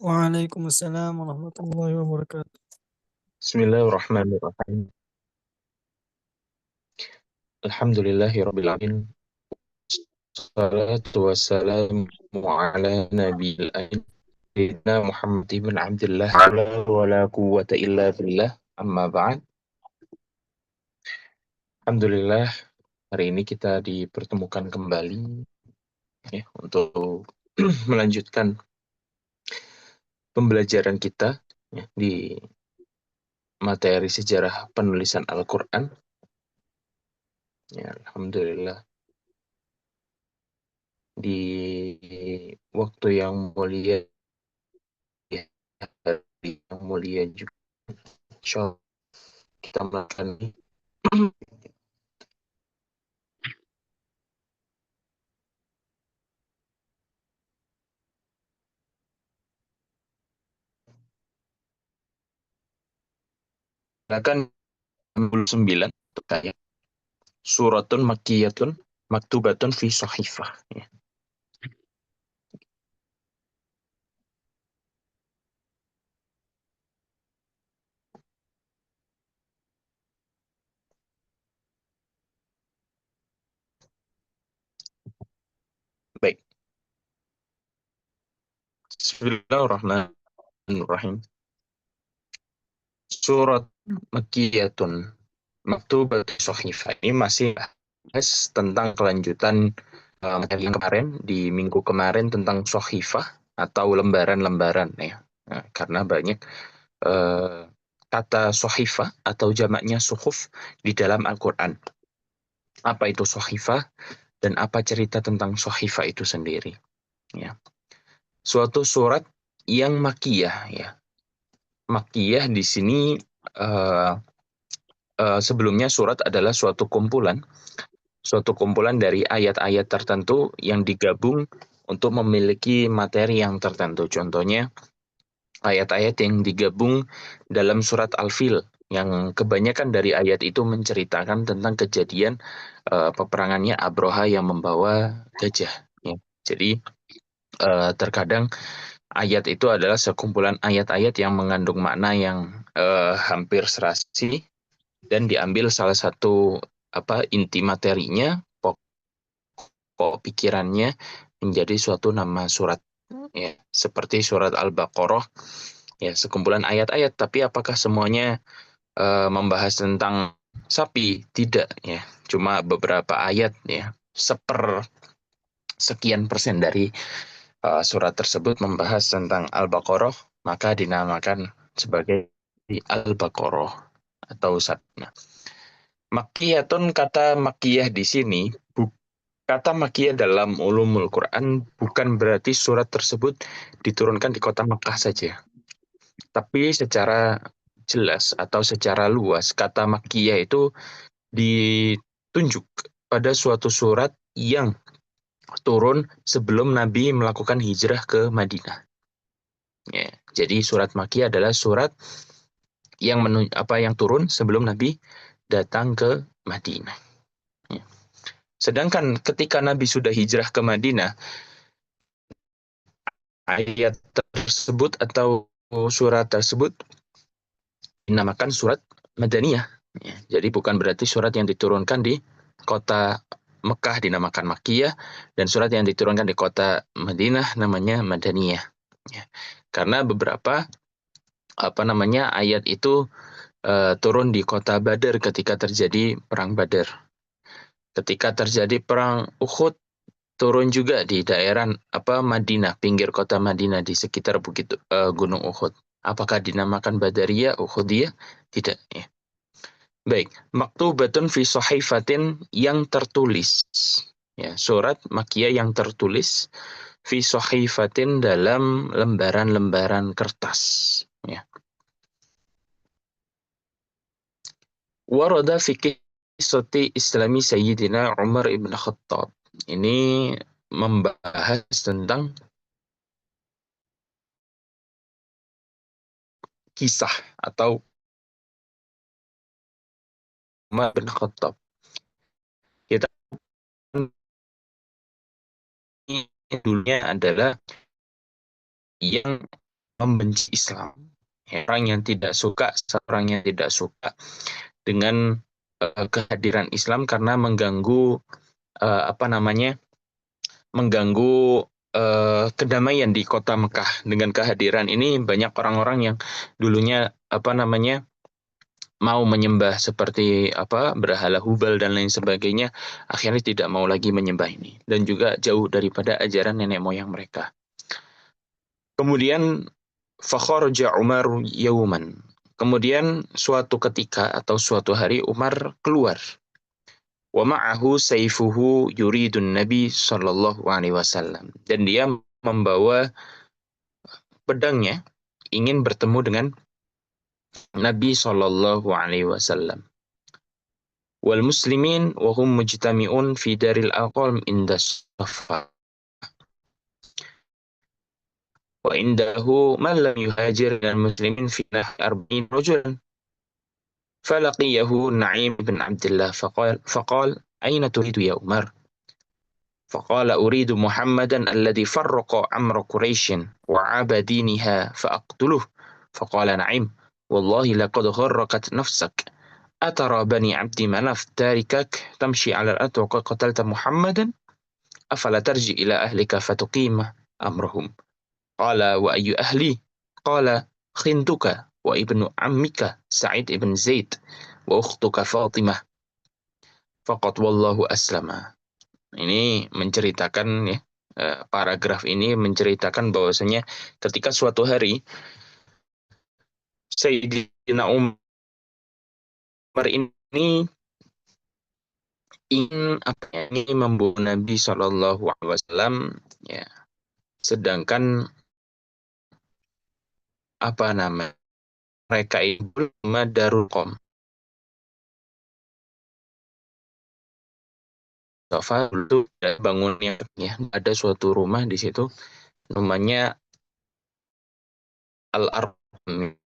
Waalaikumsalam warahmatullahi wabarakatuh. Bismillahirrahmanirrahim. Alhamdulillahirrabbilalamin. Salatu wassalamu ala nabiyil amin. Sayyidina Muhammad ibn Abdullah wa la quwwata illa billah. Amma ba'd. Alhamdulillah, hari ini kita dipertemukan kembali ya, untuk melanjutkan pembelajaran kita ya, di materi sejarah penulisan Al-Qur'an. Ya, alhamdulillah, di waktu yang mulia ya, hari yang mulia juga, insyaallah kita melakukan akan 69 ayat suratun makkiyatun maktubatun fi sahifah ya. Baik. Bismillahirrahmanirrahim. Surat makkiyatun maktubatun sahifah ini masih bahas tentang kelanjutan materi yang kemarin di minggu kemarin tentang sahifah atau lembaran-lembaran ya. Nah, karena banyak eh, kata sahifah atau jamaknya suhuf di dalam Al-Qur'an. Apa itu sahifah dan apa cerita tentang sahifah itu sendiri ya. Suatu surat yang makiyah ya. Makiyah di sini eh, sebelumnya surat adalah suatu kumpulan dari ayat-ayat tertentu yang digabung untuk memiliki materi yang tertentu. Contohnya ayat-ayat yang digabung dalam surat Al-Fil yang kebanyakan dari ayat itu menceritakan tentang kejadian peperangannya Abroha yang membawa gajah ya. Jadi terkadang ayat itu adalah sekumpulan ayat-ayat yang mengandung makna yang hampir serasi dan diambil salah satu inti materinya, pokok pikirannya menjadi suatu nama surat ya, seperti surat Al-Baqarah ya, sekumpulan ayat-ayat, tapi apakah semuanya membahas tentang sapi? Tidak ya, cuma beberapa ayat ya, sekian persen dari surat tersebut membahas tentang Al-Baqarah, maka dinamakan sebagai Al-Baqarah atau Sabna. Makkiyatun, kata makkiyah di sini, kata makkiyah dalam ulumul Quran bukan berarti surat tersebut diturunkan di kota Makkah saja. Tapi secara jelas atau secara luas, kata makkiyah itu ditunjuk pada suatu surat yang turun sebelum Nabi melakukan hijrah ke Madinah. Ya, jadi surat Makkiyah adalah surat yang turun sebelum Nabi datang ke Madinah. Ya. Sedangkan ketika Nabi sudah hijrah ke Madinah, ayat tersebut atau surat tersebut dinamakan surat Madaniyah. Ya, jadi bukan berarti surat yang diturunkan di kota Mekah dinamakan Makkiyah dan surat yang diturunkan di kota Madinah namanya Madaniyah. Ya. Karena beberapa ayat itu turun di kota Badar ketika terjadi perang Badar. Ketika terjadi perang Uhud turun juga di daerah Madinah, pinggir kota Madinah di sekitar bukit Gunung Uhud. Apakah dinamakan Badariyah, Uhudiyah? Tidak ya. Baik, maktubatun fi sahifatin yang tertulis. Ya, surat Makkiyah yang tertulis fi sahifatin dalam lembaran-lembaran kertas. Ya. Warada fi qissati Islami Sayyidina Umar ibn Khattab. Ini membahas tentang kisah atau Umar bin Khattab. Kita ini dulunya adalah yang membenci Islam. Ya, orang yang tidak suka, seorang yang tidak suka dengan kehadiran Islam karena mengganggu apa namanya, mengganggu kedamaian di kota Mekah. Dengan kehadiran ini banyak orang-orang yang dulunya apa namanya mau menyembah seperti apa berhala Hubal dan lain sebagainya, akhirnya tidak mau lagi menyembah ini dan juga jauh daripada ajaran nenek moyang mereka. Kemudian fakharaja Umar yauman. Kemudian suatu ketika atau suatu hari Umar keluar. Wa ma'ahu sayfuhu yuridun Nabi sallallahu alaihi wasallam. Dan dia membawa pedangnya ingin bertemu dengan Nabi sallallahu alaihi wasallam. Wal muslimin wa hum mujtami'un fi daril aqam inda Safa. Wa indahu man lam yuhajir dan muslimin fi nahi arba'in rajulan. فلقيه نعيم بن عبد الله فقال أين تريد يا عمر؟ فقال أريد محمدا الذي فرق أمر قريش وعاب دينها فأقتله. فقال نعيم والله لقد غرقت نفسك أترى بني عبد مناف تاركك تمشي على الأرض وقد قتلت محمدا أفلا ترجع إلى أهلك فتقيم أمرهم. قال وأي أهلي؟ قال خنتك وابن عمك سعيد بن زيد وأختك فاطمة faqad wallahu aslama. Ini menceritakan ya, paragraf ini menceritakan bahwasanya ketika suatu hari Sayyidina Umar ini ingin apa ya, ingin membunuh Nabi Shallallahu Alaihi Wasallam ya, sedangkan apa nama mereka itu Darul Qom. Safa itu bangunnya ya, ada suatu rumah di situ namanya Al-Arqam.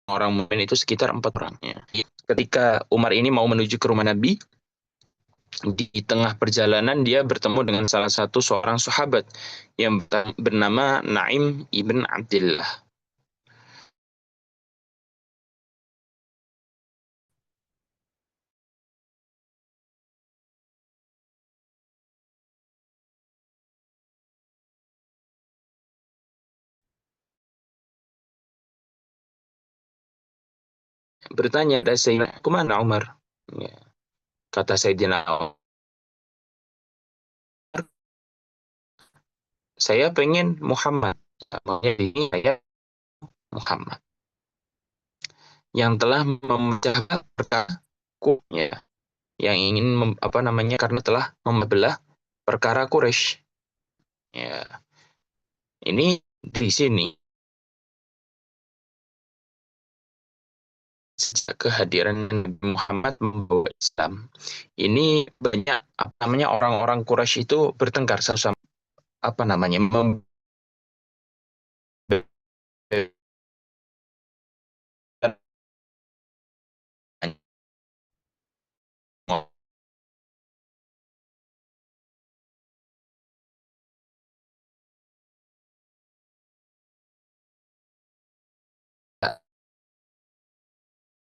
Orang mukmin itu sekitar 4 orang. Ya. Ketika Umar ini mau menuju ke rumah Nabi, di tengah perjalanan dia bertemu dengan salah satu seorang sahabat yang bernama Naim ibn Abdillah. Bertanya pada Sayyidina, kemana Umar? Ya. Kata Sayyidina Umar, saya pengen Muhammad. Ini saya Muhammad yang telah memecah perkaraku, ya, yang ingin apa namanya karena telah membelah perkara Quraisy. Ya, ini di sini sejak kehadiran Nabi Muhammad membawa Islam, ini banyak apa namanya orang-orang Quraisy itu bertengkar satu sama apa namanya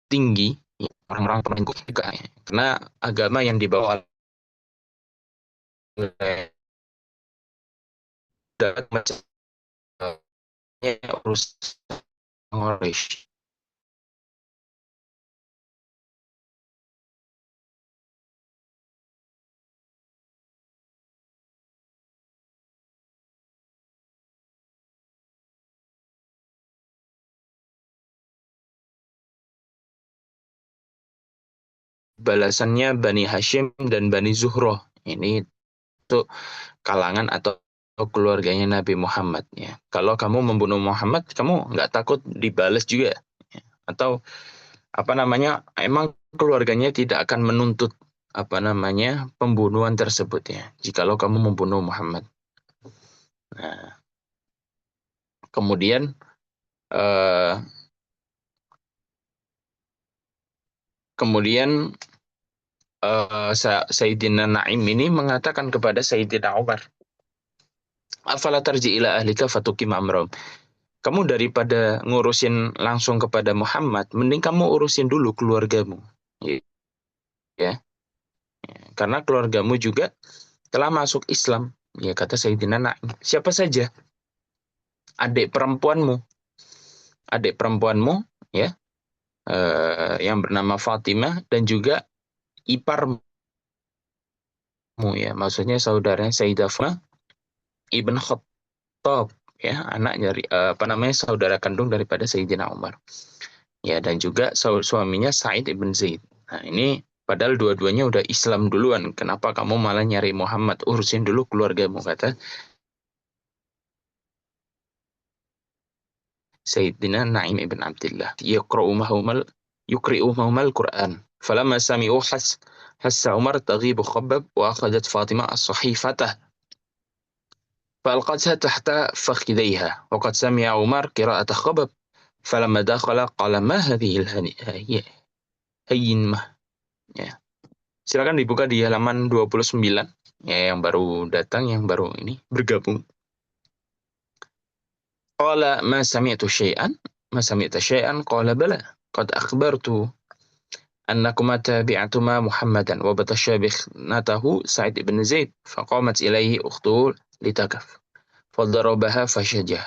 tinggi ya, orang-orang pengikut juga ya. Karena agama yang dibawa oleh macam urus Quraisy. Balasannya Bani Hashim dan Bani Zuhroh. Ini itu kalangan atau keluarganya Nabi Muhammad ya. Kalau kamu membunuh Muhammad, kamu nggak takut dibalas juga? Ya. Atau apa namanya? Emang keluarganya tidak akan menuntut apa namanya pembunuhan tersebut ya? Jikalau kamu membunuh Muhammad. Nah, kemudian Eh, kemudian Sayyidina Naim ini mengatakan kepada Sayyidina Umar, afala tarji ila ahlika fatukim amrom. Kamu daripada ngurusin langsung kepada Muhammad, mending kamu urusin dulu keluargamu. Ya, karena keluargamu juga telah masuk Islam. Ya, kata Sayyidina Naim. Siapa saja? Adik perempuanmu. Adik perempuanmu, ya, yang bernama Fatimah, dan juga iparmu, ya. Maksudnya saudaranya Sayyidah Fatimah ibn Khattab, ya, anak dari apa namanya, saudara kandung daripada Sayyidina Umar. Ya, dan juga suaminya Sa'id ibn Zaid. Nah, ini padahal dua-duanya udah Islam duluan. Kenapa kamu malah nyari Muhammad? Urusin dulu keluargamu, kata Sayyidina Naim ibn Abdullah. Yukri'uhumal Qur'an. Falamma sami'u hassa Umar taghibu khabbab wa akhadat Fatimah as-sahifatah. فألقتها تحت فخذيها وقد سمع عمر قراءة خبب فلما دخل قال ما هذه الهينمة. Ya. Silakan dibuka di halaman 29, ya, yang baru datang, yang baru ini bergabung. Qala ma sami'tu syai'an, ma sami'ta syai'an, qala bala qad akhbartu annakuma tabi'atuma Muhammadan wa batasha bikhnatahu Sa'id ibn Zaid faqamat ilaihi ukhtuhu litakaf fadarabaha fashajah.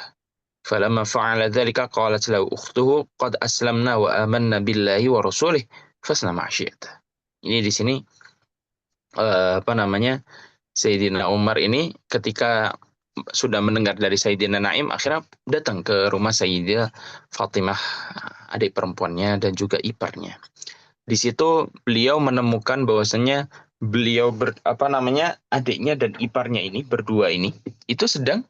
فلما فعل ذلك قالت له أخته قد أسلمنا وآمنا بالله ورسوله فاصنع ما شئت. Ini di sini apa namanya, Sayyidina Umar ini ketika sudah mendengar dari Sayyidina Naim, akhirnya datang ke rumah Sayyidah Fatimah, adik perempuannya dan juga iparnya. Di situ beliau menemukan bahwasanya beliau apa namanya, adiknya dan iparnya ini berdua ini itu sedang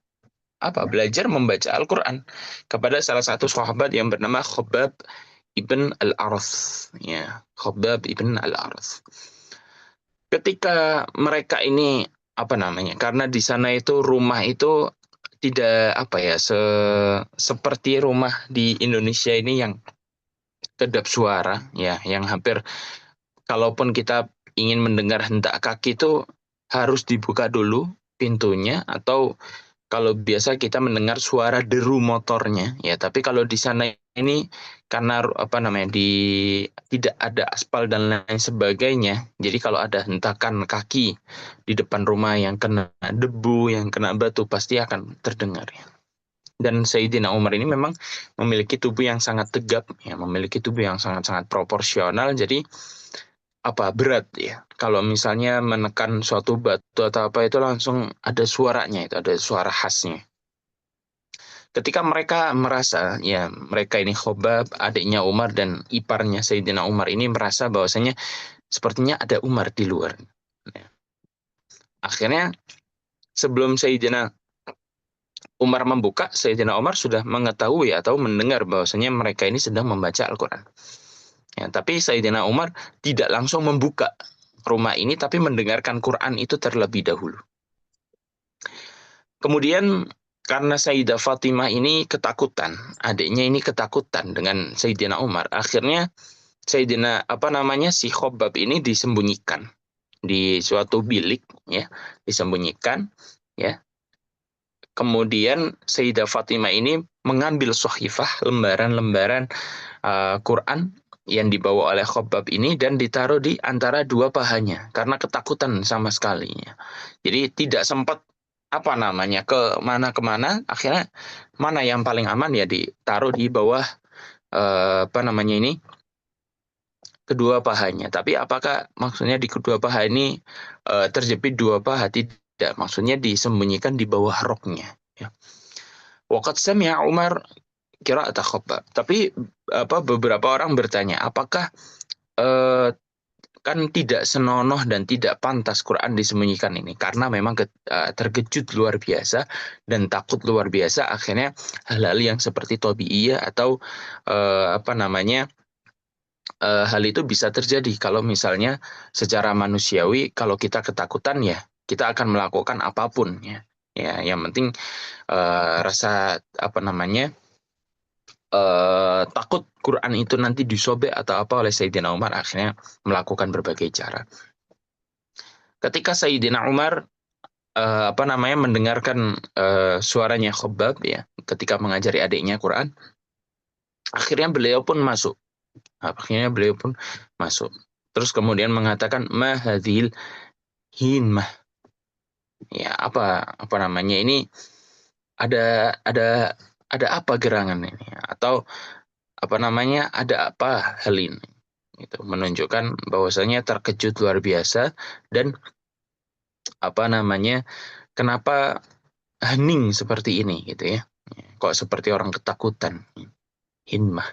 belajar membaca Al-Qur'an kepada salah satu sahabat yang bernama Khabbab ibn Al-Arath, ya, Khabbab ibn Al-Arath. Ketika mereka ini apa namanya, karena di sana itu rumah itu tidak seperti rumah di Indonesia ini yang kedap suara, ya, yang hampir kalaupun kita ingin mendengar hentak kaki itu harus dibuka dulu pintunya, atau kalau biasa kita mendengar suara deru motornya, ya. Tapi kalau di sana ini karena apa namanya, tidak ada aspal dan lain sebagainya, jadi kalau ada hentakan kaki di depan rumah yang kena debu, yang kena batu, pasti akan terdengar, ya. Dan Sayyidina Umar ini memang memiliki tubuh yang sangat tegap, ya, memiliki tubuh yang sangat-sangat proporsional, jadi berat, ya. Kalau misalnya menekan suatu batu atau apa itu langsung ada suaranya, itu ada suara khasnya. Ketika mereka merasa, ya, mereka ini Khobab, adiknya Umar dan iparnya Sayyidina Umar ini merasa bahwasanya sepertinya ada Umar di luar. Ya. Akhirnya sebelum Sayyidina Umar membuka, Sayyidina Umar sudah mengetahui atau mendengar bahwasanya mereka ini sedang membaca Al-Quran. Ya, tapi Sayyidina Umar tidak langsung membuka rumah ini, tapi mendengarkan Quran itu terlebih dahulu. Kemudian karena Sayyidah Fatimah ini ketakutan, adiknya ini ketakutan dengan Sayyidina Umar, akhirnya Sayyidina si Khobab ini disembunyikan di suatu bilik, ya, disembunyikan, ya. Kemudian Sayyidah Fatimah ini mengambil sahifah, lembaran-lembaran Quran yang dibawa oleh Khobab ini dan ditaruh di antara dua pahanya karena ketakutan sama sekali. Jadi tidak sempat kemana-kemana, akhirnya mana yang paling aman ya ditaruh di bawah kedua pahanya. Tapi apakah maksudnya di kedua paha ini terjepit dua paha? Tidak, maksudnya disembunyikan di bawah roknya, ya. Waqad sami'a Umar qira'at Khabbab. Tapi beberapa orang bertanya, apakah kan tidak senonoh dan tidak pantas Quran disembunyikan ini, karena memang terkejut luar biasa dan takut luar biasa, akhirnya hal-hal yang seperti tabiiyah atau hal itu bisa terjadi kalau misalnya secara manusiawi, kalau kita ketakutan, ya kita akan melakukan apapun, ya. Ya, yang penting rasa takut Quran itu nanti disobek atau apa oleh Sayyidina Umar, akhirnya melakukan berbagai cara. Ketika Sayyidina Umar mendengarkan suaranya Khabbab ya ketika mengajari adiknya Quran, akhirnya beliau pun masuk. Akhirnya beliau pun masuk. Terus kemudian mengatakan ma hadhil hinmah. Ya, apa namanya ini, ada ada ada apa gerangan ini, atau apa namanya, ada apa hal ini, itu menunjukkan bahwasanya terkejut luar biasa. Dan apa namanya, kenapa hening seperti ini gitu ya, kok seperti orang ketakutan. Hinmah,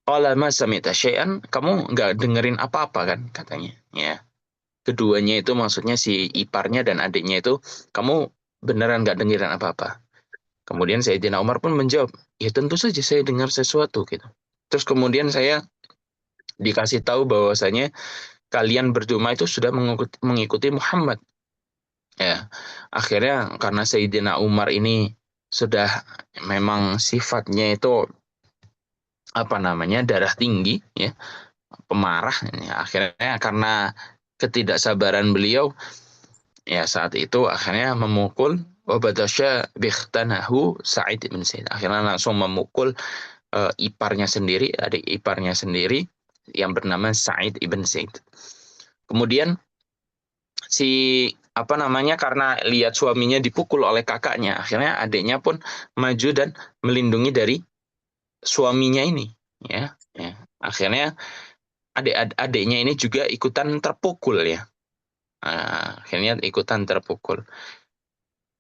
qala ma sami'ta syai'an, kamu nggak dengerin apa-apa kan, katanya ya. Keduanya itu maksudnya si iparnya dan adiknya itu, kamu beneran nggak dengerin apa-apa? Kemudian Sayyidina Umar pun menjawab, ya tentu saja saya dengar sesuatu gitu. Terus kemudian saya dikasih tahu bahwasanya kalian berdua itu sudah mengikuti Muhammad. Ya, akhirnya karena Sayyidina Umar ini sudah memang sifatnya itu apa namanya, darah tinggi ya, pemarah ya, akhirnya karena ketidaksabaran beliau ya saat itu akhirnya memukul wabadasya bikhtanahu Sa'id bin Zaid, akhirnya langsung memukul iparnya sendiri, adik iparnya sendiri yang bernama Sa'id ibn Zaid. Kemudian si apa namanya, karena lihat suaminya dipukul oleh kakaknya, akhirnya adiknya pun maju dan melindungi dari suaminya ini ya. Akhirnya adiknya ini juga ikutan terpukul ya. Akhirnya ikutan terpukul.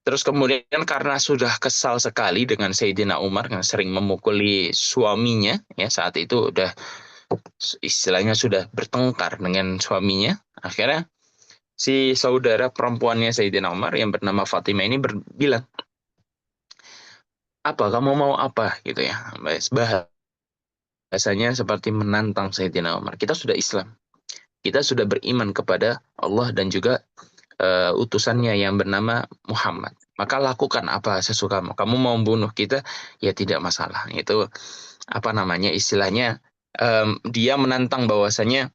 Terus kemudian karena sudah kesal sekali dengan Sayyidina Umar yang sering memukuli suaminya ya, saat itu udah istilahnya sudah bertengkar dengan suaminya, akhirnya si saudara perempuannya Sayyidina Umar yang bernama Fatimah ini bilang, apa kamu mau apa gitu ya, bahasanya seperti menantang Sayyidina Umar. Kita sudah Islam, kita sudah beriman kepada Allah dan juga utusannya yang bernama Muhammad, maka lakukan apa sesukamu. Kamu mau bunuh kita ya tidak masalah. Itu apa namanya, istilahnya dia menantang bahwasanya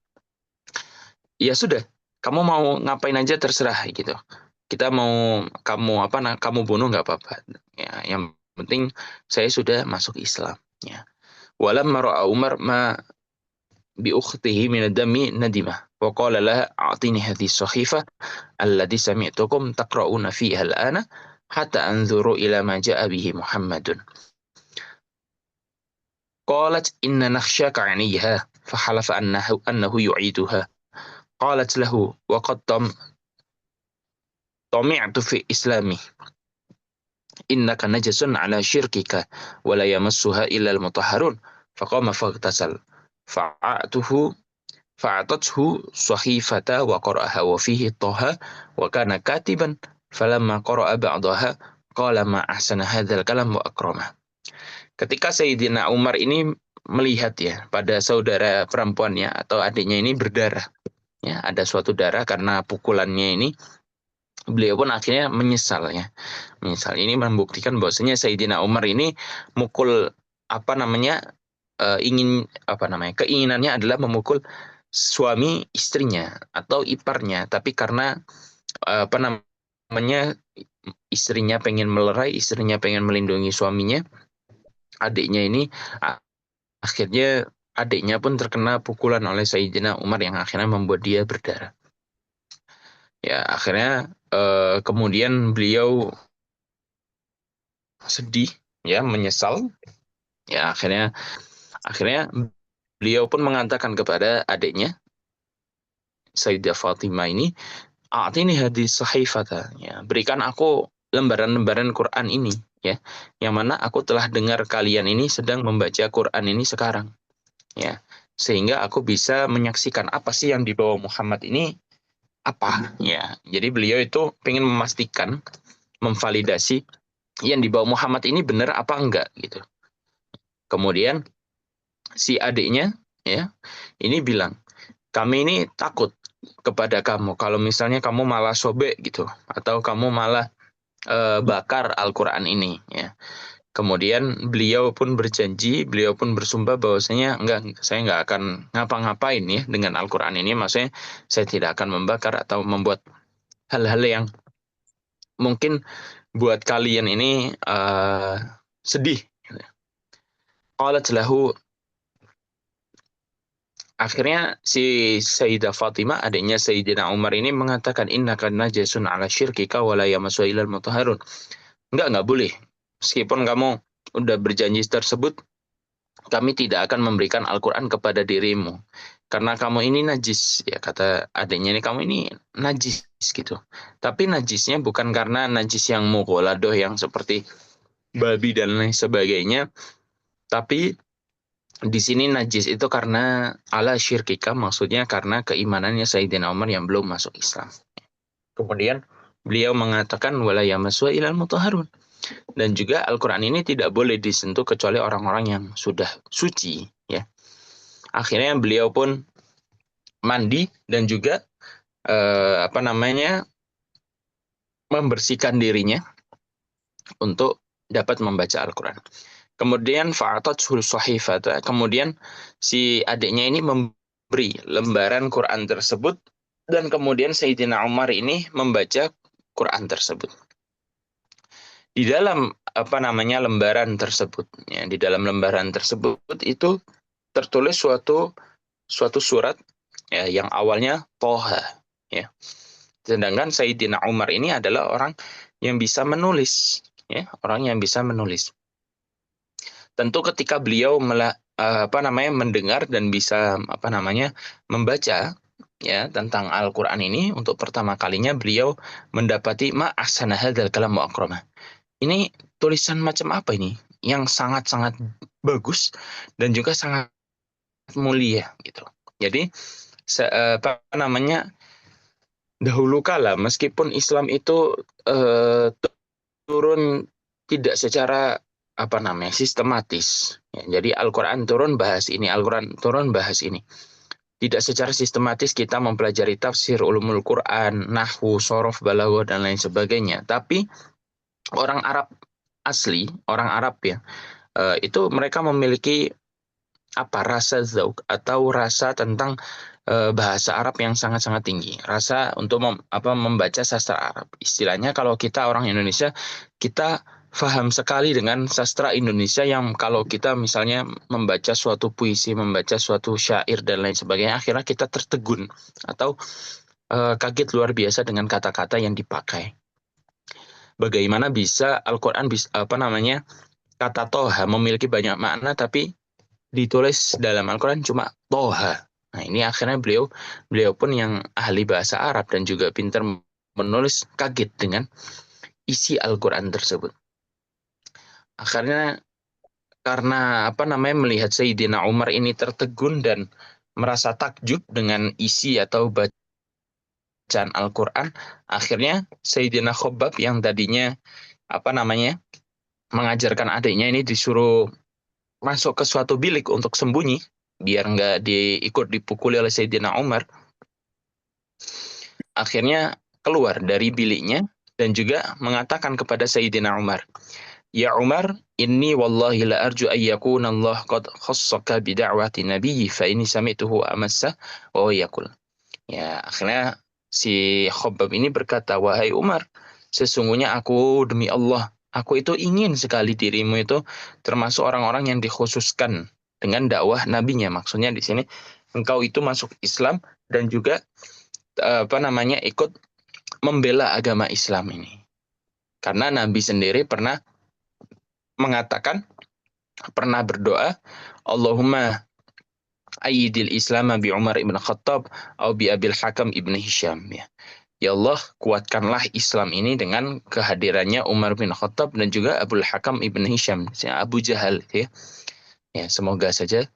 ya sudah, kamu mau ngapain aja terserah gitu. Kita mau kamu bunuh nggak apa-apa. Ya, yang penting saya sudah masuk Islam. Ya. Walamma ra'a Umar ma bi ukhtihi min ad-dami nadimah wa qala laha a'tini hadhihi as-sahifa allati sami'tukum taqra'una fiha al-ana hatta anzuru ila ma ja'a bihi Muhammadun. Qalat inna nakhshaka 'alayha fa halafa annahu yu'iduha. Qalat lahu wa qad طمعت في إسلامي إنك نجس على شركك ولا يمسها إلا المطهرون فقام فاغتسل فأعطته صحيفة وقرأها وفيه طه وكان كاتبا فلما قرأ بعضها قال ما أحسن هذا الكلام وأكرمه. Ketika Sayyidina Umar ini melihat ya pada saudara perempuannya atau adiknya ini berdarah ya, ada suatu darah karena pukulannya ini, beliau pun akhirnya menyesal ya. Menyesal ini membuktikan bahwasanya Sayyidina Umar ini mukul apa namanya, keinginannya adalah memukul suami istrinya atau iparnya, tapi karena apa namanya, istrinya pengen melerai, istrinya pengen melindungi suaminya, adiknya ini akhirnya adiknya pun terkena pukulan oleh Sayyidina Umar yang akhirnya membuat dia berdarah. Ya, akhirnya kemudian beliau sedih ya, menyesal ya, akhirnya beliau pun mengatakan kepada adiknya Sayyidah Fatimah ini, "A'tini hadis sahifata," ya, berikan aku lembaran-lembaran Quran ini ya, yang mana aku telah dengar kalian ini sedang membaca Quran ini sekarang ya, sehingga aku bisa menyaksikan apa sih yang dibawa Muhammad ini apa ya. Jadi beliau itu ingin memastikan, memvalidasi yang dibawa Muhammad ini benar apa enggak gitu. Kemudian si adiknya ya ini bilang, kami ini takut kepada kamu kalau misalnya kamu malah sobek gitu, atau kamu malah bakar Al-Quran ini ya. Kemudian beliau pun berjanji, beliau pun bersumpah bahwasanya enggak, saya enggak akan ngapa-ngapain ya dengan Al-Qur'an ini. Maksudnya saya tidak akan membakar atau membuat hal-hal yang mungkin buat kalian ini sedih. Qalat lahu, akhirnya si Sayyidah Fatimah, adiknya Sayyidina Umar ini mengatakan, innaka najasun ala syirkika wa la yamassu ilal mutahharun. Enggak boleh. Meskipun kamu udah berjanji tersebut, kami tidak akan memberikan Al-Qur'an kepada dirimu. Karena kamu ini najis, ya kata adiknya ini, kamu ini najis gitu. Tapi najisnya bukan karena najis yang mughaladoh yang seperti babi dan lain sebagainya, tapi di sini najis itu karena ala syirkika, maksudnya karena keimanannya Sayyidina Umar yang belum masuk Islam. Kemudian beliau mengatakan wala yamassu ilal mutahharun, dan juga Al-Qur'an ini tidak boleh disentuh kecuali orang-orang yang sudah suci ya. Akhirnya beliau pun mandi dan juga membersihkan dirinya untuk dapat membaca Al-Qur'an. Kemudian fa'atatul sahifata, kemudian si adiknya ini memberi lembaran Quran tersebut, dan kemudian Sayyidina Umar ini membaca Quran tersebut. Di dalam lembaran tersebut, ya, di dalam lembaran tersebut itu tertulis suatu surat ya, yang awalnya Toha ya. Sedangkan Sayyidina Umar ini adalah orang yang bisa menulis ya, orang yang bisa menulis. Tentu ketika beliau mendengar dan bisa membaca ya tentang Al-Qur'an ini, untuk pertama kalinya beliau mendapati ma ahsana hadzal kalam wa akramah. Ini tulisan macam apa ini yang sangat-sangat bagus dan juga sangat mulia gitu. Jadi dahulu kala meskipun Islam itu turun tidak secara sistematis. Ya, jadi Al-Qur'an turun bahas ini, Al-Qur'an turun bahas ini. Tidak secara sistematis kita mempelajari tafsir, ulumul Qur'an, nahwu, shorof, balaghah dan lain sebagainya. Tapi orang Arab asli, orang Arab ya, itu mereka memiliki rasa zauq atau rasa tentang bahasa Arab yang sangat-sangat tinggi, rasa untuk membaca sastra Arab. Istilahnya kalau kita orang Indonesia, kita paham sekali dengan sastra Indonesia yang kalau kita misalnya membaca suatu puisi, membaca suatu syair dan lain sebagainya, akhirnya kita tertegun atau kaget luar biasa dengan kata-kata yang dipakai. Bagaimana bisa Al-Qur'an kata Toha memiliki banyak makna tapi ditulis dalam Al-Qur'an cuma Toha. Nah, ini akhirnya beliau pun yang ahli bahasa Arab dan juga pintar menulis kaget dengan isi Al-Qur'an tersebut. Akhirnya karena melihat Sayyidina Umar ini tertegun dan merasa takjub dengan isi atau bacaan Al-Qur'an, akhirnya Sayyidina Khabbab yang tadinya mengajarkan adiknya ini disuruh masuk ke suatu bilik untuk sembunyi biar nggak ikut dipukuli oleh Sayyidina Umar. Akhirnya keluar dari biliknya dan juga mengatakan kepada Sayyidina Umar, "Ya Umar, inni wallahi la arju an yakuna Allah qad khassaka bi da'wati nabiyyi fa inni sami'tuhu amassa wa yaqul." Ya, akhirnya si Khabbab ini berkata, "Wahai Umar, sesungguhnya aku demi Allah, aku itu ingin sekali dirimu itu termasuk orang-orang yang dikhususkan dengan dakwah nabinya." Maksudnya di sini engkau itu masuk Islam dan juga ikut membela agama Islam ini. Karena Nabi sendiri pernah berdoa, Allahumma ayyidil Islam bi Umar ibn Khattab atau bi Abil Hakam ibn Hisham. Ya Allah, kuatkanlah Islam ini dengan kehadirannya Umar bin Khattab dan juga Abul Hakam ibn Hisham, Abu Jahal ya. Ya, semoga saja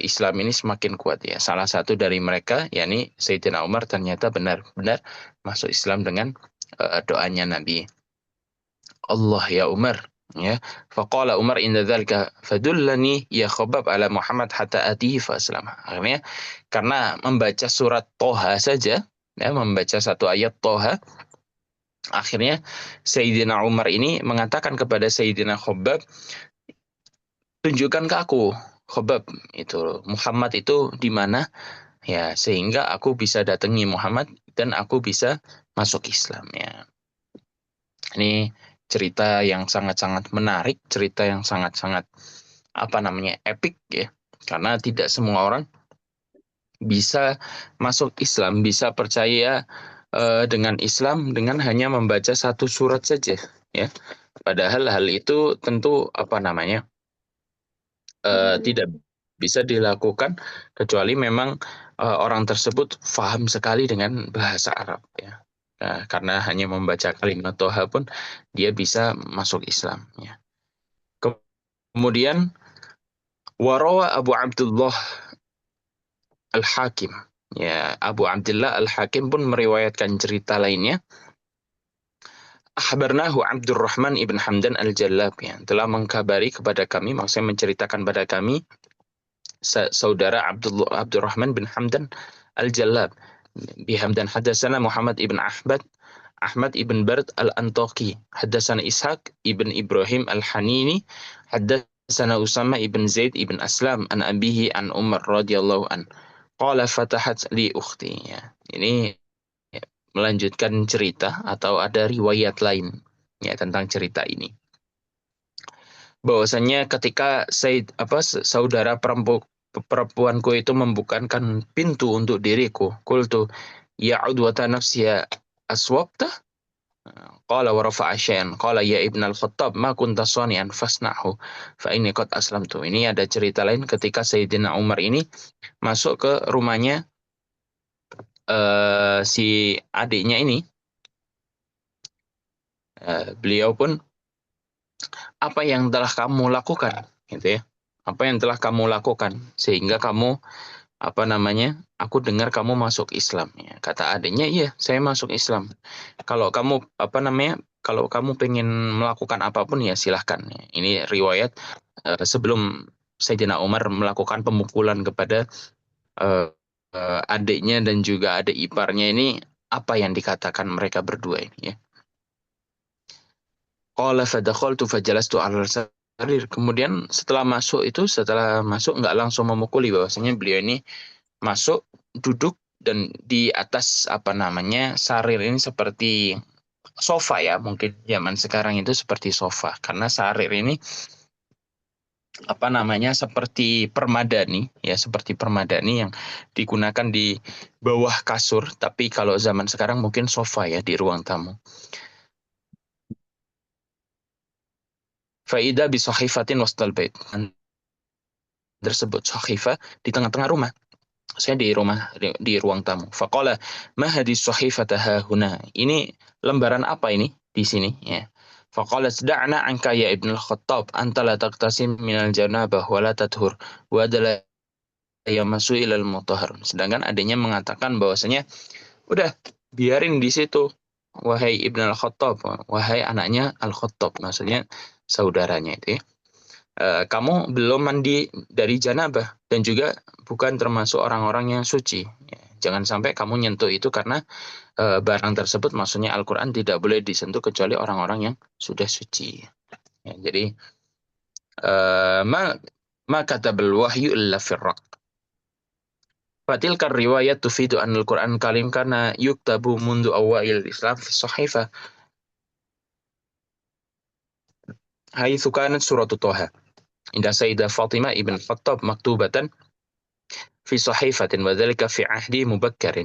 Islam ini semakin kuat ya. Salah satu dari mereka, yakni Sayyidina Umar, ternyata benar-benar masuk Islam dengan doanya Nabi. Allah ya Umar, ya. Faqala Umar inda dzalika fadullani ya Khabbab ala Muhammad hatta atihi fa aslama. Akhirnya karena membaca surat Toha saja, ya, membaca satu ayat Toha, Akhirnya Sayyidina Umar ini mengatakan kepada Sayyidina Khabbab, tunjukkan ke aku, Khabbab, itu Muhammad itu di mana, ya, sehingga aku bisa datangi Muhammad dan aku bisa masuk Islam, ya. Ini cerita yang sangat-sangat menarik, cerita yang sangat-sangat epic, ya. Karena tidak semua orang bisa masuk Islam, bisa percaya dengan Islam dengan hanya membaca satu surat saja, ya. Padahal hal itu tentu tidak bisa dilakukan kecuali memang orang tersebut paham sekali dengan bahasa Arab, ya. Nah, karena hanya membaca kalimat Toha pun dia bisa masuk Islam, ya. Kemudian warawa Abu Abdullah Al-Hakim, ya, Abu Abdullah Al-Hakim pun meriwayatkan cerita lainnya. Akhbarnahu Abdurrahman ibn Hamdan Al-Jallab, ya, telah mengkabari kepada kami, maksudnya menceritakan pada kami, saudara Abdurrahman bin Hamdan Al-Jallab. Bihamdan hadatsana Muhammad ibn Ahmad ibn Bard Al-Antaqi, hadatsana Ishaq ibn Ibrahim Al-Hanini, hadatsana Usama ibn Zaid ibn Aslam an abihi an Umar radhiyallahu an. Qala fatahat li ukhti, ya. Ini melanjutkan cerita atau ada riwayat lain, ya, tentang cerita ini. Bahwasanya ketika saudara perempuanku itu membukakan pintu untuk diriku, qultu ya udwata nafsi ya aswabta, qala wa rafa'a syai'an, qala ya ibn al-Khattab ma kunta sani'an fasna'hu fa inni qad aslamtu. Ini ada cerita lain ketika Sayyidina Umar ini masuk ke rumahnya si adiknya ini. Beliau pun, apa yang telah kamu lakukan, gitu ya, apa yang telah kamu lakukan sehingga kamu aku dengar kamu masuk Islam, ya. Kata adiknya, iya, saya masuk Islam. Kalau kamu kalau kamu pengen melakukan apapun, ya silahkan. Ini riwayat sebelum Sayyidina Umar melakukan pemukulan kepada eh, adiknya dan juga adik iparnya ini, apa yang dikatakan mereka berdua ini, ya. Qala fadakhaltu fajalastu 'alal sarir. Kemudian setelah masuk nggak langsung memukuli, bahwasanya beliau ini masuk, duduk, dan di atas sarir ini seperti sofa, ya, mungkin zaman sekarang itu seperti sofa, karena sarir ini seperti permadani, ya, seperti permadani yang digunakan di bawah kasur, tapi kalau zaman sekarang mungkin sofa, ya, di ruang tamu. Faida bi sahifatin wastal bait. Tersebut sahifah di tengah-tengah rumah. Saya di ruang tamu. Faqala ma hadis sahifata hahuna. Ini lembaran apa ini di sini, ya. Faqala da'na anka ya Ibn al-Khattab anta la taqtasim minal janabah wa la tathur wa adala yamasu ilal mutahhar. Sedangkan adanya mengatakan bahwasanya udah biarin di situ, wahai Ibn al-Khattab, wahai anaknya al-Khattab, maksudnya saudaranya itu, ya. Kamu belum mandi dari janabah dan juga bukan termasuk orang-orang yang suci. Ya, jangan sampai kamu nyentuh itu karena barang tersebut, maksudnya Al-Quran, tidak boleh disentuh kecuali orang-orang yang sudah suci. Ya, jadi ma katabal wahyu illa firraq. Fatilka riwayat tufidu an Al-Quran kalim karena yuktabu mundu awail Islam fi sahifah haitsu kanat surat Toha inda Sayyidah Fatimah ibn Khattab maktubatan في صحيفة وذلك في عهد مبكر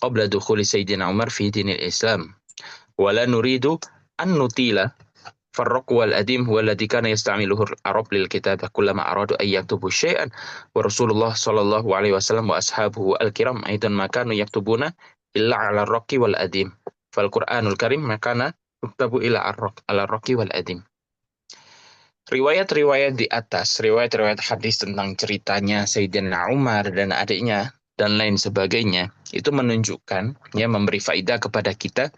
قبل دخول سيدنا عمر في دين الإسلام ولا نريد أن نطيل فالرق والأديم هو الذي كان يستعمله العرب للكتابة كلما أرادوا أن يكتبوا شيئا ورسول الله صلى الله عليه وسلم وأصحابه الكرام أيضا ما كانوا يكتبون إلا على الرق والأديم فالقرآن الكريم ما كان يكتب إلا على الرق والأديم. Riwayat-riwayat di atas, riwayat-riwayat hadis tentang ceritanya Sayyidina Umar dan adiknya dan lain sebagainya, itu menunjukkan, ya, memberi faedah kepada kita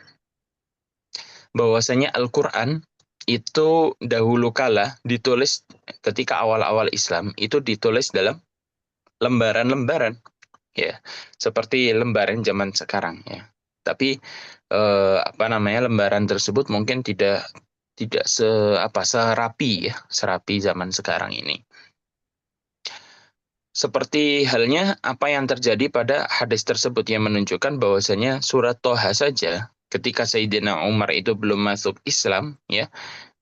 bahwasanya Al-Quran itu dahulu kala ditulis ketika awal-awal Islam, itu ditulis dalam lembaran-lembaran, ya, seperti lembaran zaman sekarang, ya. Tapi lembaran tersebut mungkin tidak serapi zaman sekarang ini. Seperti halnya apa yang terjadi pada hadis tersebut yang menunjukkan bahwasanya surat Toha saja ketika Sayyidina Umar itu belum masuk Islam, ya,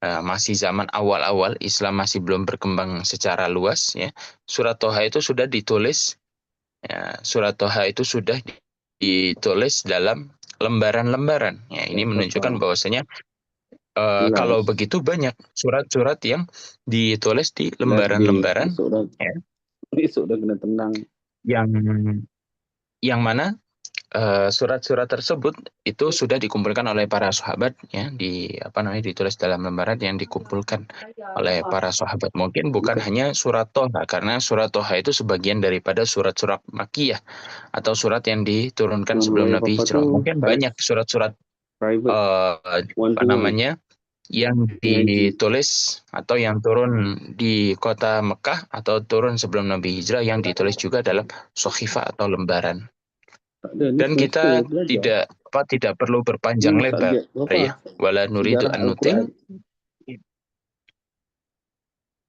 masih zaman awal-awal Islam masih belum berkembang secara luas, ya, surat Toha itu sudah ditulis, ya, surat Toha itu sudah ditulis dalam lembaran-lembaran. Ya, ini menunjukkan bahwasanya kalau begitu banyak surat-surat yang ditulis di lembaran-lembaran, ya, Besok dah kena tenang. yang mana surat-surat tersebut itu sudah dikumpulkan oleh para sahabat, ya, ditulis dalam lembaran yang dikumpulkan oleh para sahabat. Mungkin bukan hanya surat Toha, karena surat Toha itu sebagian daripada surat-surat Makkiyah atau surat yang diturunkan sebelum Nabi hijrah. Mungkin banyak surat-surat yang ditulis atau yang turun di kota Mekah atau turun sebelum Nabi hijrah yang ditulis juga dalam sohifah atau lembaran. Dan kita tidak perlu berpanjang lebar, ya, wala nuridu an nutil.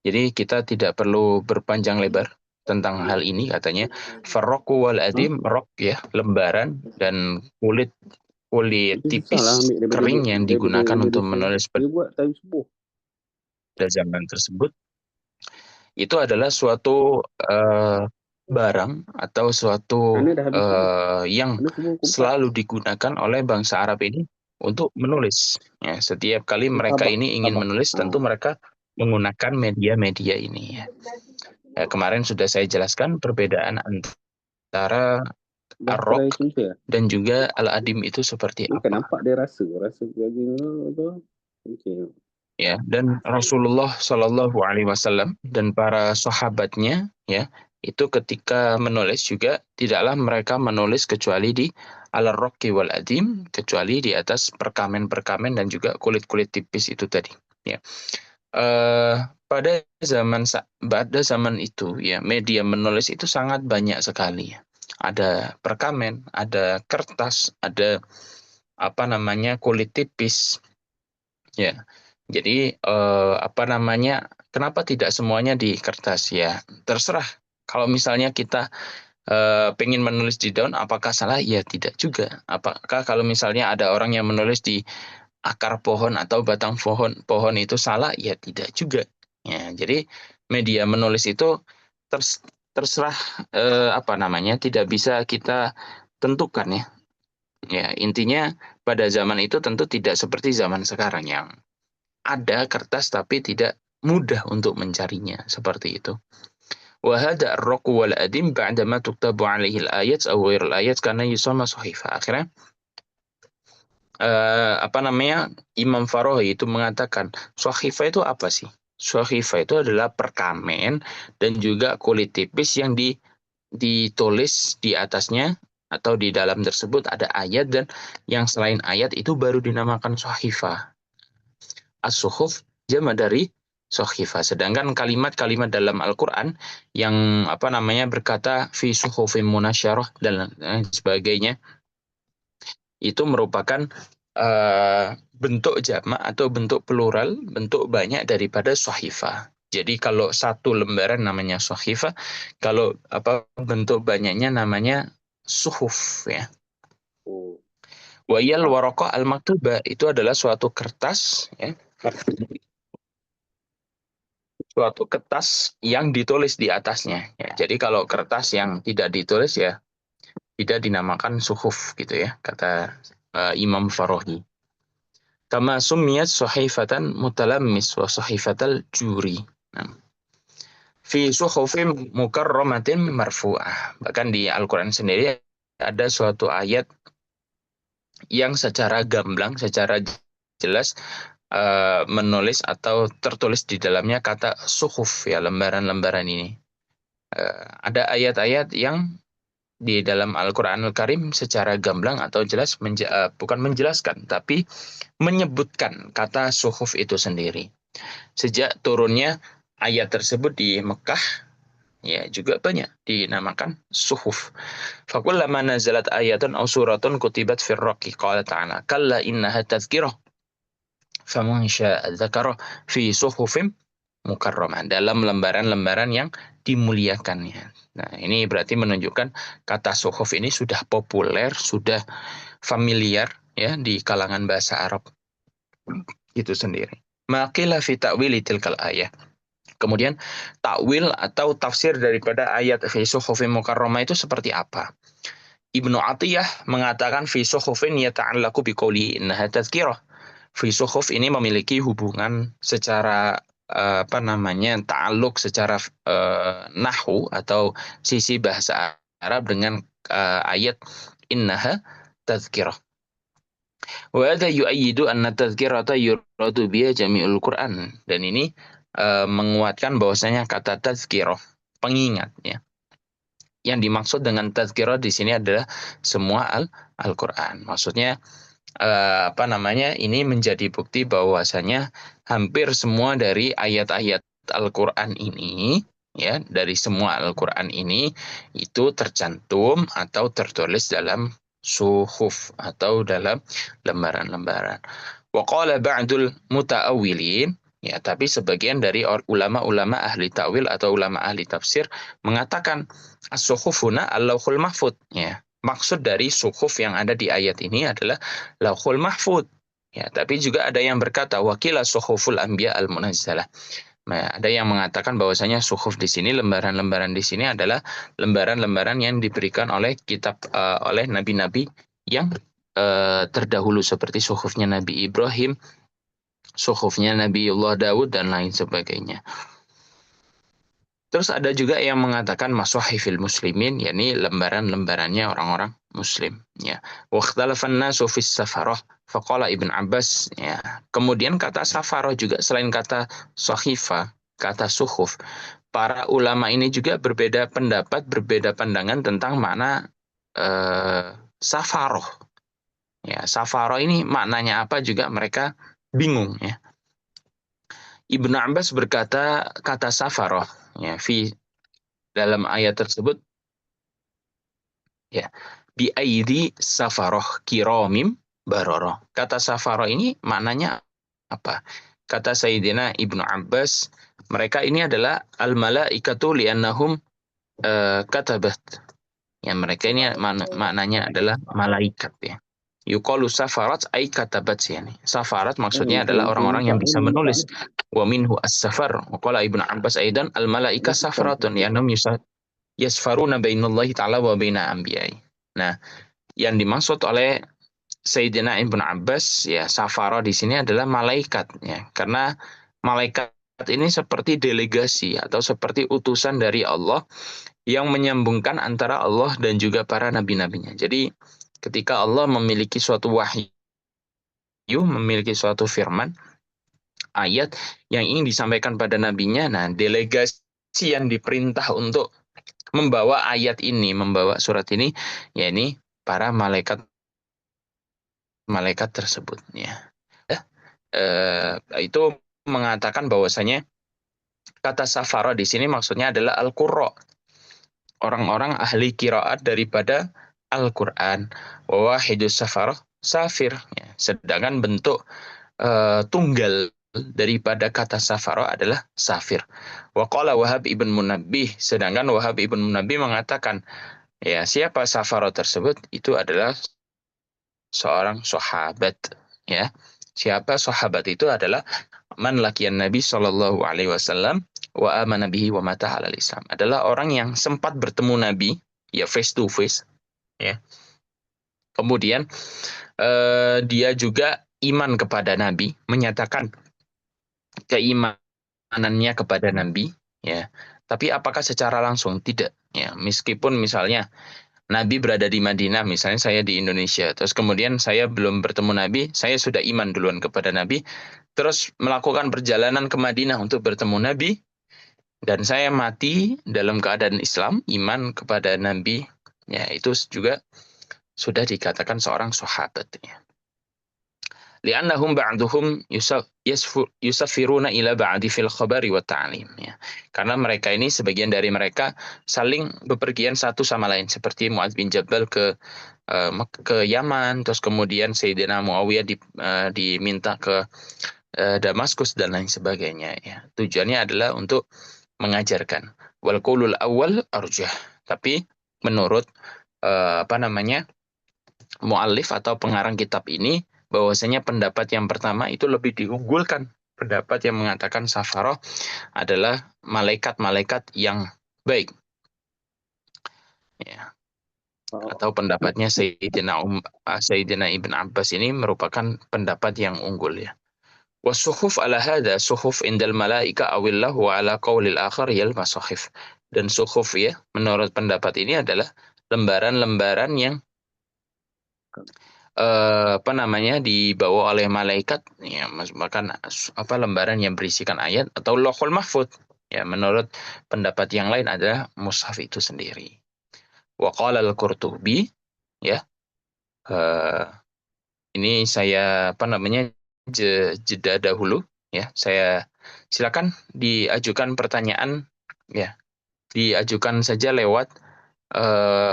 Jadi kita tidak perlu berpanjang lebar tentang hal ini, katanya farraqu wal adim, rok, ya, lembaran, dan kulit tipis kering yang digunakan untuk menulis pada zaman tersebut itu adalah suatu barang atau suatu yang selalu digunakan oleh bangsa Arab ini untuk menulis. Ya, setiap kali mereka ini ingin menulis, tentu mereka menggunakan media-media ini. Ya. Kemarin sudah saya jelaskan perbedaan antara Ar-Raq dan juga Al-Adim itu seperti apa. Nampak dia rasa Ya, dan Rasulullah Shallallahu Alaihi Wasallam dan para sahabatnya, ya, itu ketika menulis juga tidaklah mereka menulis kecuali di al-raqi wal adim, kecuali di atas perkamen-perkamen dan juga kulit-kulit tipis itu tadi. Ya. Pada zaman itu, ya, media menulis itu sangat banyak sekali. Ada perkamen, ada kertas, ada kulit tipis, ya. Jadi kenapa tidak semuanya di kertas, ya? Terserah. Kalau misalnya kita pengen menulis di daun, apakah salah? Ya tidak juga. Apakah kalau misalnya ada orang yang menulis di akar pohon atau batang pohon itu salah? Ya tidak juga. Ya, jadi media menulis itu terserah tidak bisa kita tentukan, ya. Ya, intinya pada zaman itu tentu tidak seperti zaman sekarang yang ada kertas tapi tidak mudah untuk mencarinya, seperti itu. Wa hadha ar-raqu wal adim ba'dama tuktabu 'alaihi al-ayat aw ghairu al-ayat karena yusamma sahifah. Akhirnya Imam Farahi itu mengatakan, sahifah itu apa sih? Sahifah itu adalah perkamen dan juga kulit tipis yang ditulis di atasnya atau di dalam tersebut ada ayat, dan yang selain ayat itu baru dinamakan sahifah. As-suhuf jama dari sohifah. Sedangkan kalimat-kalimat dalam Al-Quran yang berkata fi suhufim munasyarah dan sebagainya, itu merupakan bentuk jamak atau bentuk plural, bentuk banyak daripada sohifah. Jadi kalau satu lembaran namanya sohifah, kalau bentuk banyaknya namanya suhuf, ya. Wayal waraqah al-maktubah itu adalah suatu kertas, ya. Suatu kertas yang ditulis di atasnya. Ya, jadi kalau kertas yang tidak ditulis, ya tidak dinamakan suhuf, gitu, ya, kata Imam Farahi. Kama summiyat sahifatan mutalammis wa sahifatal juri. Fi suhufim mukarramatin marfu'ah. Bahkan di Al-Quran sendiri ada suatu ayat yang secara gamblang, secara jelas menulis atau tertulis di dalamnya kata suhuf, ya, lembaran-lembaran ini. Ada ayat-ayat yang di dalam Al-Quranul Karim secara gamblang atau jelas bukan menjelaskan, tapi menyebutkan kata suhuf itu sendiri. Sejak turunnya ayat tersebut di Mekah, ya juga banyak dinamakan suhuf. Fakullama nazalat ayatun aw suratun kutibat fir raqi qala ta'ala kalla innaha tadhkirah faman syaa'a dzakara fi suhufim mukarramah, dalam lembaran-lembaran yang dimuliakan ya. Nah, ini berarti menunjukkan kata suhuf ini sudah populer, sudah familiar ya di kalangan bahasa Arab itu sendiri. Maqila fi ta'wili tilkal ayah. Kemudian takwil atau tafsir daripada ayat fi suhufin mukarramah itu seperti apa? Ibnu Atiyah mengatakan fi suhufin yata'allaqu biqouli innaha tazkirah. Fi suhuf ini memiliki hubungan secara ta'alluq secara nahwu atau sisi bahasa Arab dengan ayat innaha tazkirah. Wa hadha yu'ayyidu anna tazkirata yuradu biha jami'ul Qur'an. Dan ini menguatkan bahwasanya kata tazkirah, pengingat ya. Yang dimaksud dengan tazkirah di sini adalah semua Al-Qur'an. Maksudnya ini menjadi bukti bahwasanya hampir semua dari ayat-ayat Al-Qur'an ini ya, dari semua Al-Qur'an ini itu tercantum atau tertulis dalam suhuf atau dalam lembaran-lembaran. Wa qala ba'dul muta'awwilin, ya, tapi sebagian dari ulama-ulama ahli ta'wil atau ulama ahli tafsir mengatakan as-suhufuna al-lauhul mahfud, ya. Maksud dari suhuf yang ada di ayat ini adalah lauhul mahfud. Ya, tapi juga ada yang berkata wakila suhuful anbiya al-munazzalah. Nah, ada yang mengatakan bahwasanya suhuf di sini, lembaran-lembaran di sini adalah lembaran-lembaran yang diberikan oleh kitab oleh nabi-nabi yang terdahulu seperti suhufnya Nabi Ibrahim, suhufnya Nabiullah Daud dan lain sebagainya. Terus ada juga yang mengatakan masahifil muslimin, yakni lembaran-lembarannya orang-orang muslim, ya. Wa ikhtalafan nasu fis safarah faqala Ibn Abbas, ya. Kemudian kata safarah juga selain kata sahifa, kata suhuf, para ulama ini juga berbeda pendapat, berbeda pandangan tentang makna safaroh. Ya, safaroh ini maknanya apa juga mereka bingung, ya. Ibnu Abbas berkata kata safaroh, ya, dalam ayat tersebut, ya, bi aidi safaroh kiramim baroroh. Kata safaroh ini maknanya apa? Kata Sayyidina Ibnu Abbas, mereka ini adalah al malaikatu li'annahum katabat. Ya, mereka ini maknanya adalah malaikat, ya. Yuqalu safarat ay katabat, ya. Safarat maksudnya adalah orang-orang yang bisa menulis. Wa minhu as-safar. Wa qala Ibnu Abbas aidan al malaika safaratun li'annahum yasfaruna bainallahi ta'ala wa baina anbiya'i. Nah, yang dimaksud oleh Sayyidina Ibnu Abbas, ya, safara di sini adalah malaikat, ya. Karena malaikat ini seperti delegasi atau seperti utusan dari Allah yang menyambungkan antara Allah dan juga para nabi-nabinya. Jadi ketika Allah memiliki suatu wahyu, memiliki suatu firman, ayat yang ingin disampaikan pada nabinya, nah delegasi yang diperintah untuk membawa ayat ini, membawa surat ini, yakni para malaikat tersebut, ya. Itu mengatakan bahwasanya kata safara di sini maksudnya adalah al-qurra, orang-orang ahli qiraat daripada Al-Qur'an. Wa wahidus safarah safir, ya. Sedangkan bentuk tunggal daripada kata safara adalah safir. Wa qala Wahab ibn Munabbih, sedangkan Wahab ibn Munabbih mengatakan, ya, siapa safara tersebut? Itu adalah seorang sahabat, ya. Siapa sahabat itu adalah man laqiyan Nabi sallallahu alaihi wasallam wa amana bihi wa mata alal Islam. Adalah orang yang sempat bertemu Nabi, ya, face to face, ya. Kemudian dia juga iman kepada Nabi, menyatakan keimanannya kepada Nabi, ya. Tapi apakah secara langsung? Tidak, ya. Meskipun misalnya Nabi berada di Madinah, misalnya saya di Indonesia, terus kemudian saya belum bertemu Nabi, saya sudah iman duluan kepada Nabi, terus melakukan perjalanan ke Madinah untuk bertemu Nabi, dan saya mati dalam keadaan Islam, iman kepada Nabi, ya, itu juga sudah dikatakan seorang sahabat, ya. li'annahum ba'duhum yusaffiruna ila ba'di fil khabari wa ta'lim, ya. Karena mereka ini, sebagian dari mereka saling bepergian satu sama lain, seperti Muadz bin Jabal ke Yaman, terus kemudian Sayyidina Muawiyah diminta ke Damaskus dan lain sebagainya, ya. Tujuannya adalah untuk mengajarkan. Wal qaulul awwal arjah. Tapi menurut muallif atau pengarang kitab ini, bahwasanya pendapat yang pertama itu lebih diunggulkan. Pendapat yang mengatakan safaroh adalah malaikat-malaikat yang baik. Ya. Atau pendapatnya Sayyidina Ibn Abbas ini merupakan pendapat yang unggul, ya. Wasuhuf ala hada suhuf indal malaika awillah wa ala qawlil akhar yal masahif. Dan suhuf, ya, menurut pendapat ini adalah lembaran-lembaran yang dibawa oleh malaikat, ya, bahkan lembaran yang berisikan ayat atau Lauhul Mahfuz, ya. Menurut pendapat yang lain adalah mushaf itu sendiri. Wa qala al-Qurtubi, ya, ini saya jeda dahulu, ya. Saya silakan diajukan pertanyaan, ya. Diajukan saja lewat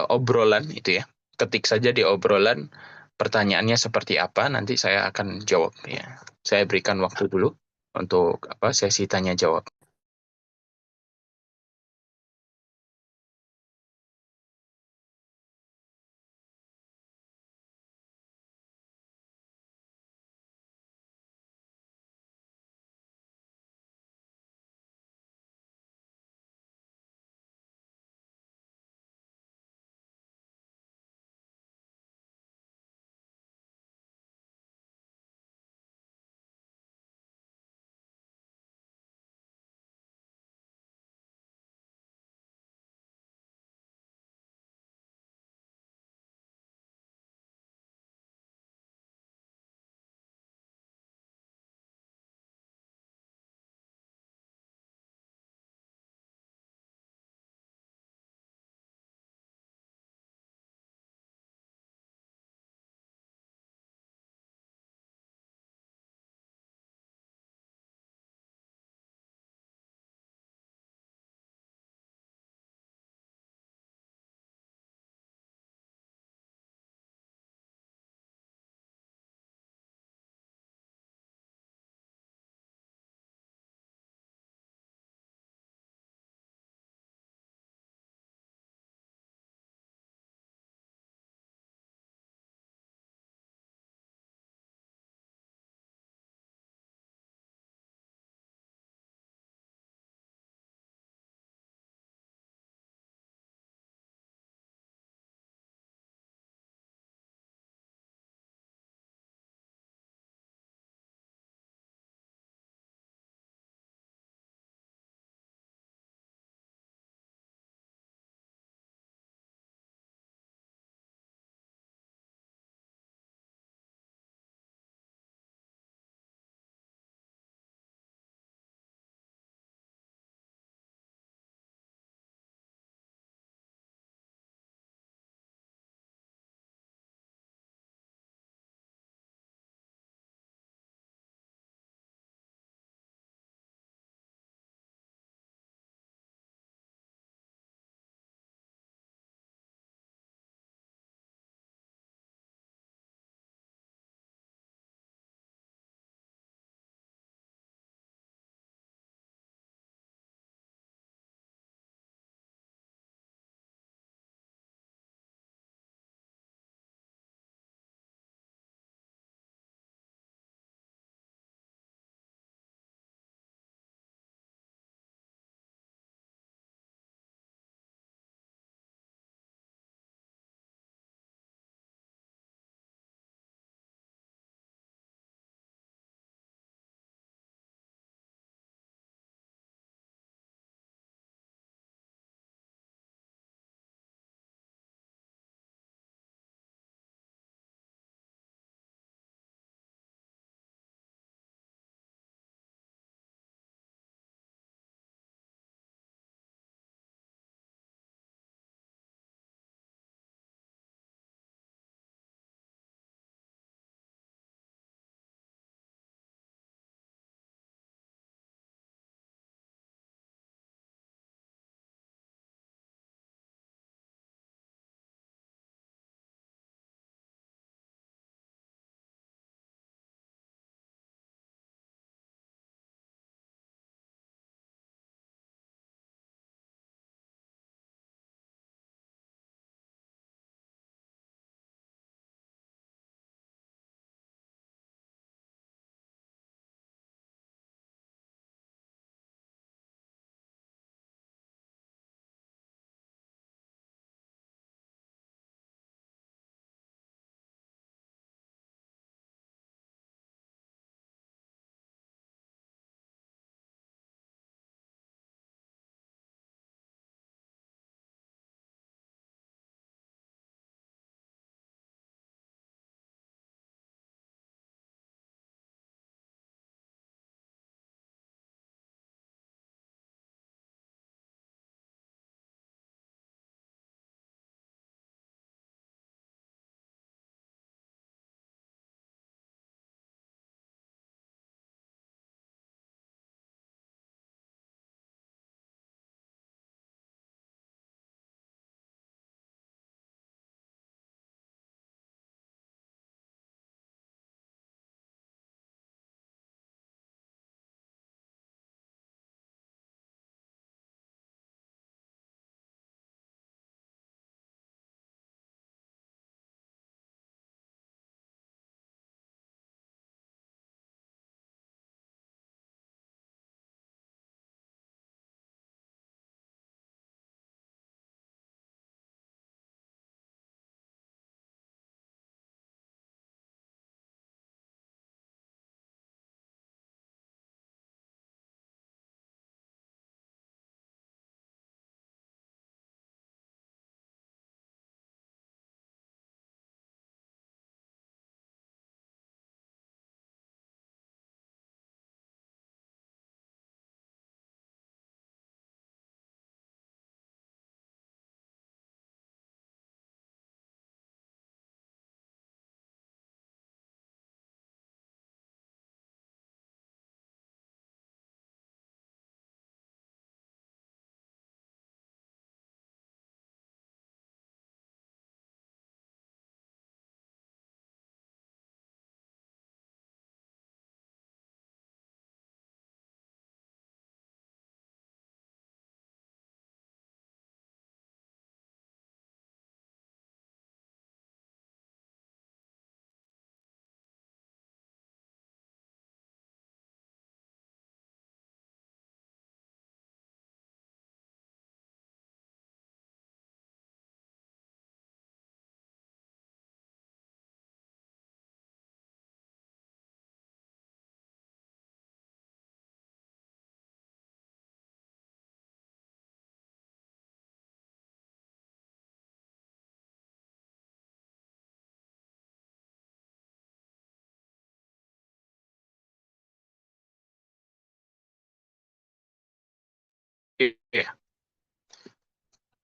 obrolan itu, ya. Ketik saja di obrolan pertanyaannya seperti apa, nanti saya akan jawab, ya. Saya berikan waktu dulu untuk sesi tanya jawab.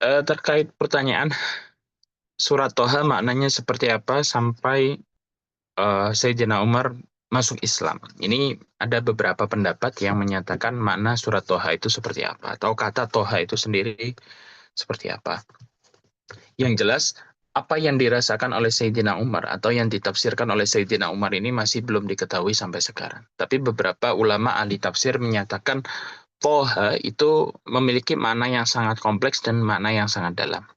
Terkait pertanyaan surat Toha maknanya seperti apa sampai Sayyidina Umar masuk Islam. Ini ada beberapa pendapat yang menyatakan makna surat Toha itu seperti apa, atau kata Toha itu sendiri seperti apa. Yang jelas, apa yang dirasakan oleh Sayyidina Umar atau yang ditafsirkan oleh Sayyidina Umar ini masih belum diketahui sampai sekarang. Tapi beberapa ulama ahli tafsir menyatakan Toha itu memiliki makna yang sangat kompleks dan makna yang sangat dalam.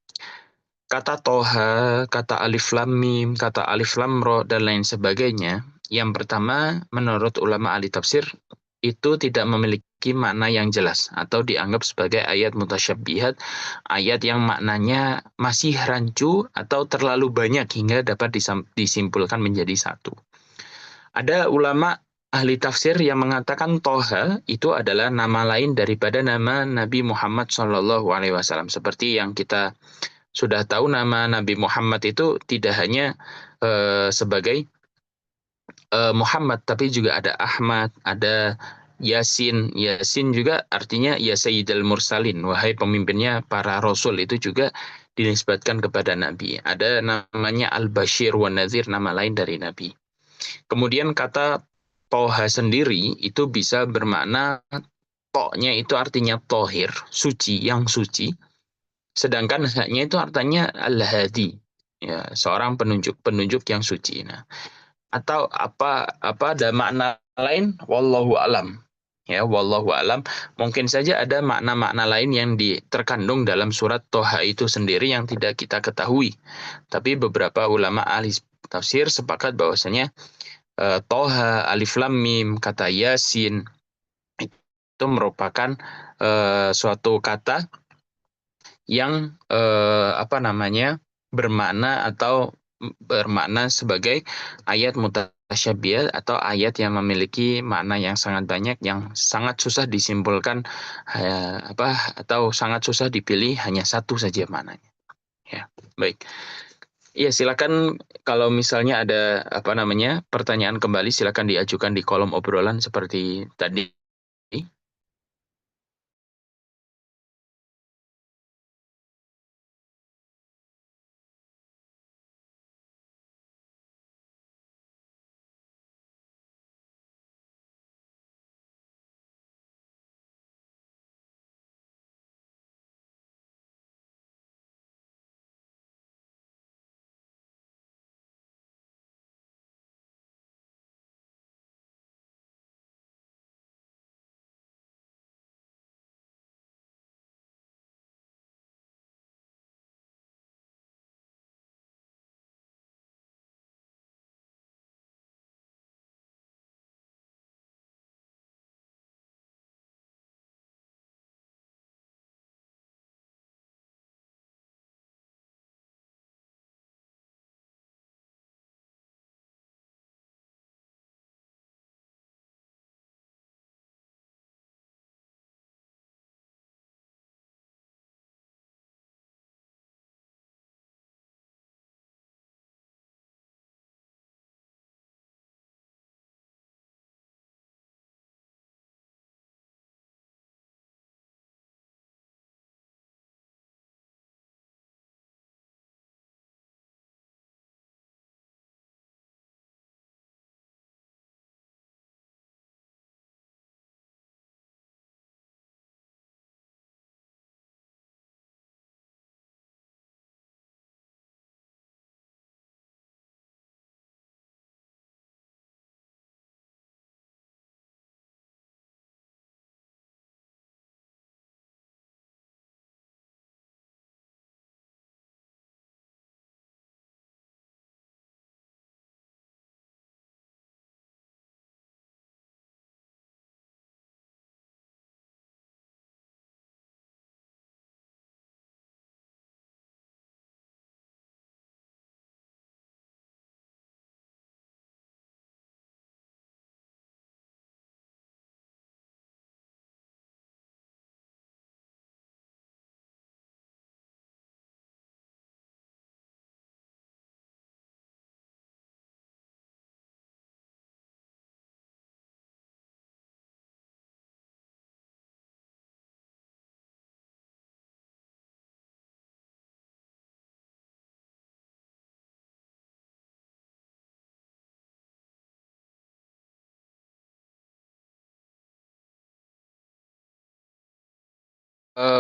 Kata Toha, kata Alif Lam Mim, kata Alif Lam Ro, dan lain sebagainya. Yang pertama, menurut ulama ahli tafsir, itu tidak memiliki makna yang jelas atau dianggap sebagai ayat mutasyabbihat, ayat yang maknanya masih rancu atau terlalu banyak hingga dapat disimpulkan menjadi satu. Ada ulama ahli tafsir yang mengatakan Toha itu adalah nama lain daripada nama Nabi Muhammad SAW. Seperti yang kita sudah tahu, nama Nabi Muhammad itu tidak hanya sebagai Muhammad, tapi juga ada Ahmad, ada Yasin. Yasin juga artinya ya Sayyidul Mursalin, wahai pemimpinnya para rasul, itu juga dinisbatkan kepada Nabi. Ada namanya Al-Bashir wa Nadhir, nama lain dari Nabi. Kemudian kata Toha sendiri itu bisa bermakna, Tohnya itu artinya tohir, suci, yang suci. Sedangkan haknya itu artinya Al-Hadi, ya, seorang penunjuk yang suci. Nah, atau apa ada makna lain, wallahu alam. Ya, wallahu alam. Mungkin saja ada makna-makna lain yang terkandung dalam surat Toha itu sendiri yang tidak kita ketahui. Tapi beberapa ulama ahli tafsir sepakat bahwasanya Toha, Alif Lam Mim, kata Yasin itu merupakan suatu kata yang bermakna atau bermakna sebagai ayat mutasyabihat atau ayat yang memiliki makna yang sangat banyak, yang sangat susah disimpulkan atau sangat susah dipilih hanya satu saja maknanya. Ya, baik. Ya, silakan kalau misalnya ada pertanyaan kembali, silakan diajukan di kolom obrolan seperti tadi.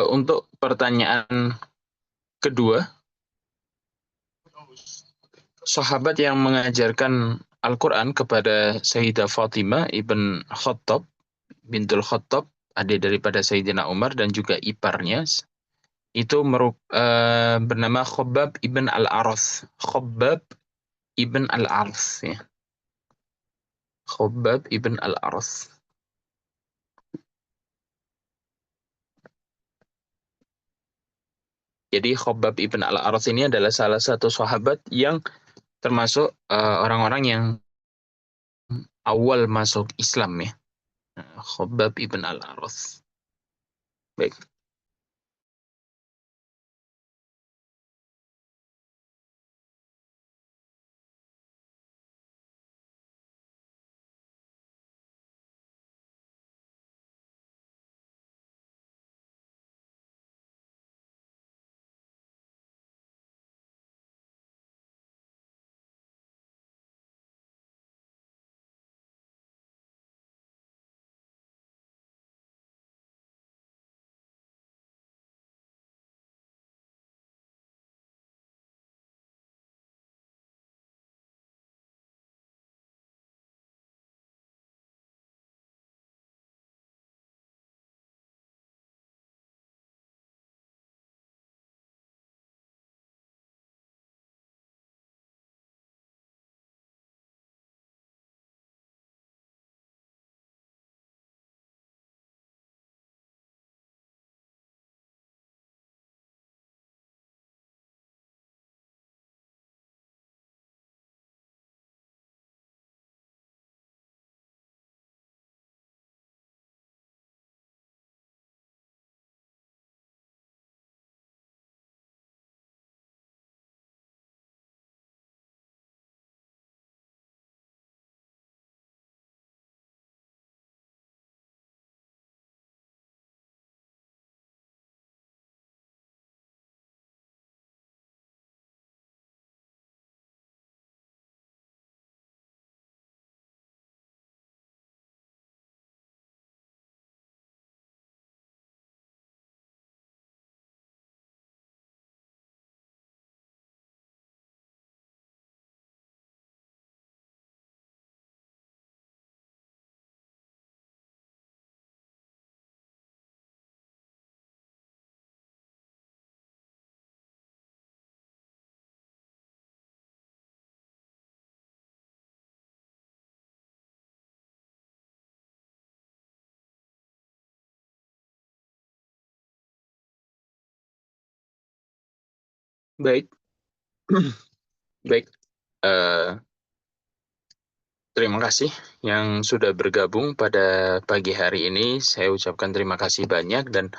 Untuk pertanyaan kedua, sahabat yang mengajarkan Al-Quran kepada Sayyidah Fatimah ibn Khattab, bintul Khattab, adik daripada Sayyidina Umar dan juga iparnya, itu bernama Khabbab ibn Al-Arath. Khabbab ibn Al-Arath, ya. Khabbab ibn Al-Arath. Jadi Khabbab ibn Al-Arath ini adalah salah satu sahabat yang termasuk orang-orang yang awal masuk Islam, ya. Khabbab ibn Al-Arath. Baik. Baik. Baik. Eh, Terima kasih yang sudah bergabung pada pagi hari ini. Saya ucapkan terima kasih banyak dan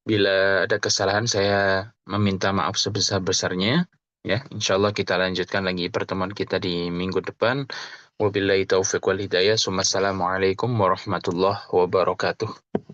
bila ada kesalahan saya meminta maaf sebesar-besarnya. Ya, insya Allah kita lanjutkan lagi pertemuan kita di minggu depan. Wabillahi taufiq wal hidayah. Assalamualaikum warahmatullahi wabarakatuh.